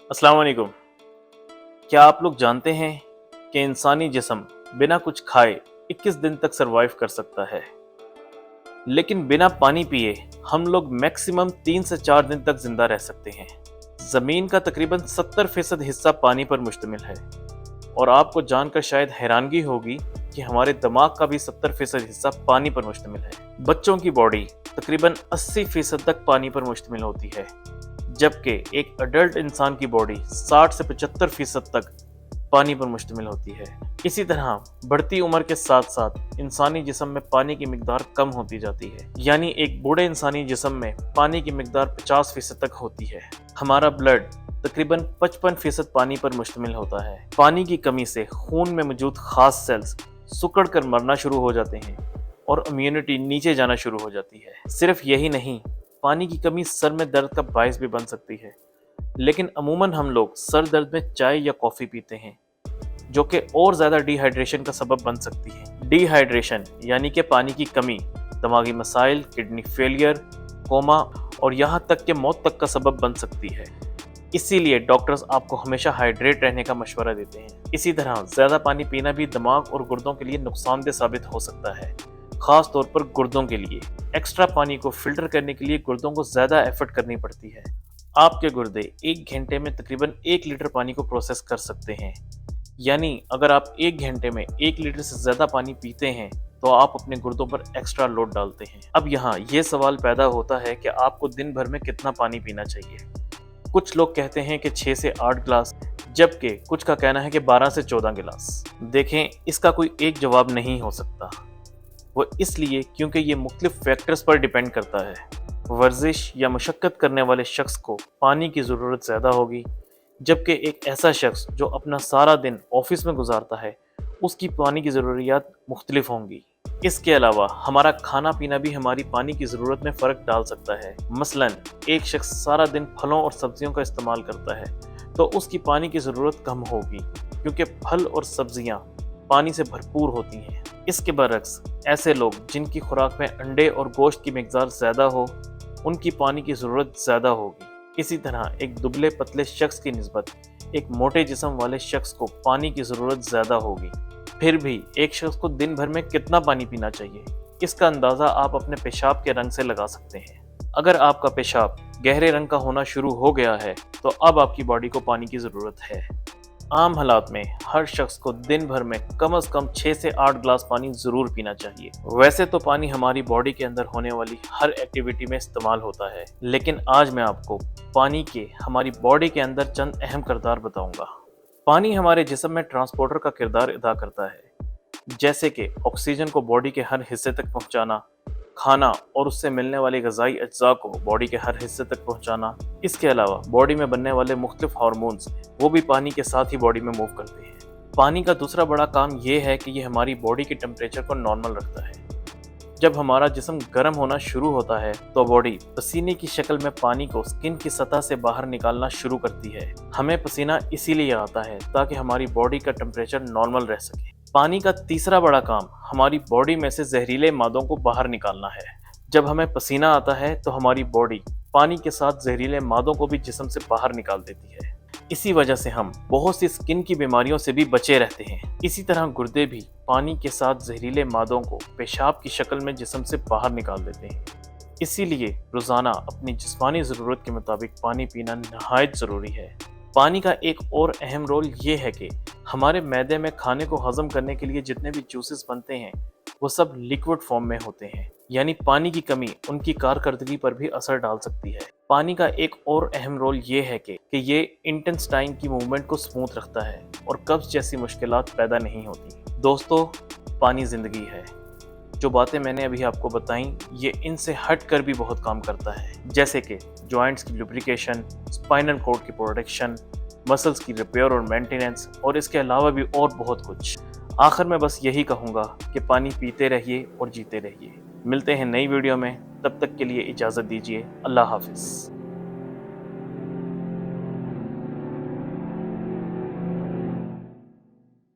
अस्सलाम वालेकुम। क्या आप लोग जानते हैं कि इंसानी जिस्म बिना कुछ खाए 21 दिन तक सरवाइव कर सकता है, लेकिन बिना पानी पिए हम लोग मैक्सिमम 3 से 4 दिन तक जिंदा रह सकते हैं। ज़मीन का तकरीबन 70% हिस्सा पानी पर मुश्तमिल है और आपको जानकर शायद हैरानगी होगी कि हमारे दिमाग का भी 70% हिस्सा पानी पर मुश्तमिल है। बच्चों की बॉडी तकरीबन 80% तक पानी पर मुश्तमिल होती है, जबकि एक अडल्ट इंसान की बॉडी 60 से 75% तक पानी पर मुश्तमिल होती है। इसी तरह बढ़ती उम्र के साथ साथ इंसानी जिस्म में पानी की मिकदार कम होती जाती है, यानी एक बूढ़े इंसानी जिस्म में पानी की मिकदार 50% तक होती है। हमारा ब्लड तकरीबन 55% पानी पर मुश्तमिल होता है। पानी की कमी से खून में मौजूद खास सेल्स सिकुड़ कर मरना शुरू हो जाते हैं और इम्यूनिटी नीचे जाना शुरू हो जाती है। सिर्फ यही नहीं, पानी की कमी सर में दर्द का बायस भी बन सकती है, लेकिन अमूमन हम लोग सर दर्द में चाय या कॉफ़ी पीते हैं, जो कि और ज़्यादा डिहाइड्रेशन का सबब बन सकती है। डिहाइड्रेशन यानी कि पानी की कमी दिमागी मसाइल, किडनी फेलियर, कोमा और यहाँ तक कि मौत तक का सबब बन सकती है। इसीलिए डॉक्टर्स आपको हमेशा हाइड्रेट रहने का मशवरा देते हैं। इसी तरह ज़्यादा पानी पीना भी दिमाग और गुर्दों के लिए नुकसानदेह साबित हो सकता है, ख़ास तौर पर गुर्दों के लिए। एक्स्ट्रा पानी को फिल्टर करने के लिए गुर्दों को ज़्यादा एफर्ट करनी पड़ती है। आपके गुर्दे 1 घंटे में तकरीबन 1 लीटर पानी को प्रोसेस कर सकते हैं, यानी अगर आप 1 घंटे में 1 लीटर से ज़्यादा पानी पीते हैं तो आप अपने गुर्दों पर एक्स्ट्रा लोड डालते हैं। अब यहाँ ये सवाल पैदा होता है कि आपको दिन भर में कितना पानी पीना चाहिए। कुछ लोग कहते हैं कि 6 से 8 गिलास, जबकि कुछ का कहना है कि 12 से 14 गिलास। देखें, इसका कोई एक जवाब नहीं हो सकता। वो इसलिए क्योंकि ये मुख्तलिफ फैक्टर्स पर डिपेंड करता है। वर्जिश या मशक्क़त करने वाले शख्स को पानी की ज़रूरत ज़्यादा होगी, जबकि एक ऐसा शख्स जो अपना सारा दिन ऑफिस में गुजारता है उसकी पानी की ज़रूरियात मुख्तलिफ होंगी। इसके अलावा हमारा खाना पीना भी हमारी पानी की ज़रूरत में फ़र्क डाल सकता है। मसलन एक शख्स सारा दिन फलों और सब्जियों का इस्तेमाल करता है तो उसकी पानी की ज़रूरत कम होगी, क्योंकि फल और सब्जियां पानी से भरपूर होती हैं। इसके बरक्स ऐसे लोग जिनकी खुराक में अंडे और गोश्त की मिकदार ज़्यादा हो, उनकी पानी की ज़रूरत ज़्यादा होगी। इसी तरह एक दुबले पतले शख्स की निस्बत एक मोटे जिस्म वाले शख्स को पानी की ज़रूरत ज़्यादा होगी। फिर भी एक शख्स को दिन भर में कितना पानी पीना चाहिए, इसका अंदाज़ा आप अपने पेशाब के रंग से लगा सकते हैं। अगर आपका पेशाब गहरे रंग का होना शुरू हो गया है तो अब आपकी बॉडी को पानी की ज़रूरत है। आम हालात में हर शख्स को दिन भर में कम से कम 6 से 8 गिलास पानी ज़रूर पीना चाहिए। वैसे तो पानी हमारी बॉडी के अंदर होने वाली हर एक्टिविटी में इस्तेमाल होता है, लेकिन आज मैं आपको पानी के हमारी बॉडी के अंदर चंद अहम किरदार बताऊंगा। पानी हमारे जिस्म में ट्रांसपोर्टर का किरदार अदा करता है, जैसे कि ऑक्सीजन को बॉडी के हर हिस्से तक पहुंचाना, खाना और उससे मिलने वाली ग़िज़ाई अज्जा को बॉडी के हर हिस्से तक पहुंचाना। इसके अलावा बॉडी में बनने वाले मुख्तलिफ हार्मोन्स वो भी पानी के साथ ही बॉडी में मूव करते हैं। पानी का दूसरा बड़ा काम ये है कि ये हमारी बॉडी के टेम्परेचर को नॉर्मल रखता है। जब हमारा जिस्म गर्म होना शुरू होता है तो बॉडी पसीने की शक्ल में पानी को स्किन की सतह से बाहर निकालना शुरू करती है। हमें पसीना इसीलिए आता है ताकि हमारी बॉडी का टेम्परेचर नॉर्मल रह सके। पानी का तीसरा बड़ा काम हमारी बॉडी में से जहरीले मादों को बाहर निकालना है। जब हमें पसीना आता है तो हमारी बॉडी पानी के साथ जहरीले मादों को भी जिस्म से बाहर निकाल देती है। इसी वजह से हम बहुत सी स्किन की बीमारियों से भी बचे रहते हैं। इसी तरह गुर्दे भी पानी के साथ जहरीले मादों को पेशाब की शक्ल में जिस्म से बाहर निकाल देते हैं। इसीलिए रोज़ाना अपनी जिस्मानी ज़रूरत के मुताबिक पानी पीना नहायत ज़रूरी है। पानी का एक और अहम रोल ये है कि हमारे मैदे में खाने को हज़म करने के लिए जितने भी जूसेस बनते हैं वो सब लिक्विड फॉर्म में होते हैं, यानी पानी की कमी उनकी कारकर्दगी पर भी असर डाल सकती है। पानी का एक और अहम रोल ये है कि ये इंटेस्टाइन की मूवमेंट को स्मूथ रखता है और कब्ज़ जैसी मुश्किलात पैदा नहीं होती। दोस्तों, पानी ज़िंदगी है। जो बातें मैंने अभी आपको बताई ये इनसे हट कर भी बहुत काम करता है, जैसे कि जॉइंट्स की लुब्रिकेशन, स्पाइनल कॉर्ड की प्रोटेक्शन, मसल्स की रिपेयर और मेंटेनेंस, और इसके अलावा भी और बहुत कुछ। आखिर में बस यही कहूँगा कि पानी पीते रहिए और जीते रहिए। मिलते हैं नई वीडियो में, तब तक के लिए इजाज़त दीजिए। अल्लाह हाफिज़।